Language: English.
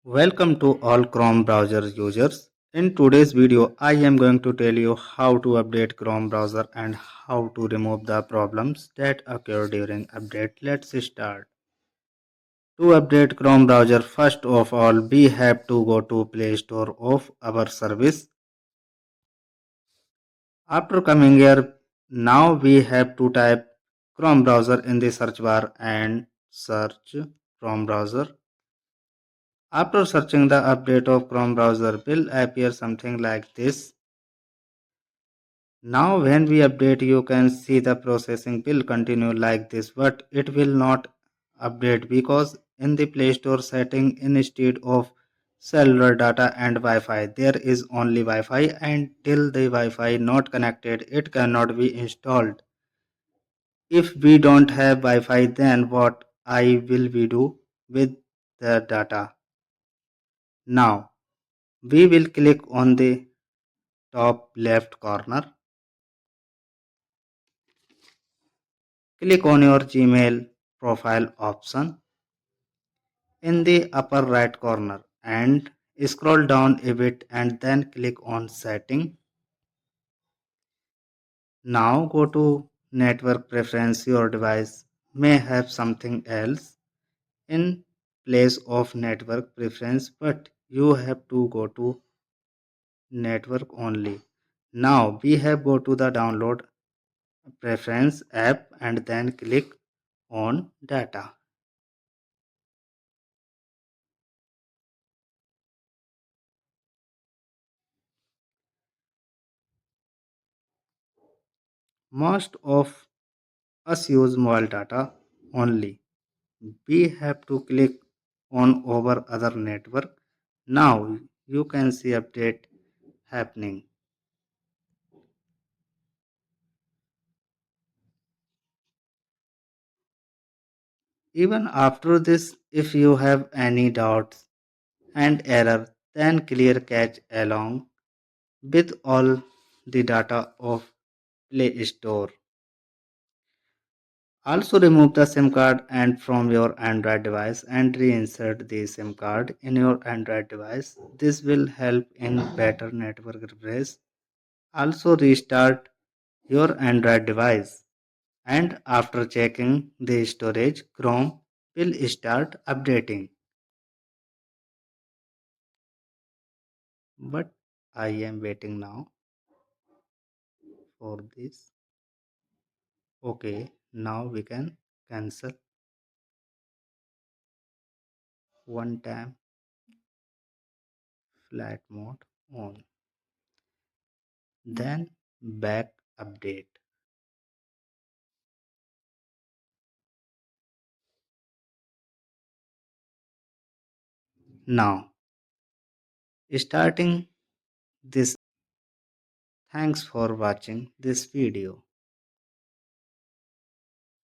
Welcome to all Chrome browser users. In today's video, I am going to tell you how to update Chrome browser and how to remove the problems that occur during update. Let's start. To update Chrome browser, first of all, we have to go to Play Store of our service. After coming here, now we have to type Chrome browser in the search bar and search Chrome browser. After searching, the update of Chrome browser will appear something like this. Now when we update, you can see the processing will continue like this, but it will not update because in the Play Store setting, instead of cellular data and Wi-Fi, there is only Wi-Fi, and till the Wi-Fi not connected, it cannot be installed. If we don't have Wi-Fi, then what I will we do with the data? Now we will click on the top left corner. Click on your Gmail profile option in the upper right corner and scroll down a bit and then click on setting. Now go to network preference. Your device may have something else in place of network preference, but you have to go to network only. Now we have go to the download preference app and then click on data. Most of us use mobile data only. We have to click on over other network. Now you can see update happening. Even after this, if you have any doubts and error, then clear cache along with all the data of Play Store. Also remove the SIM card and from your Android device and reinsert the SIM card in your Android device. This will help in better network coverage. Also restart your Android device and after checking the storage, Chrome will start updating. But I am waiting now for this. Okay, now we can cancel one time flight mode on. Then back update. Now starting this. Thanks for watching this video.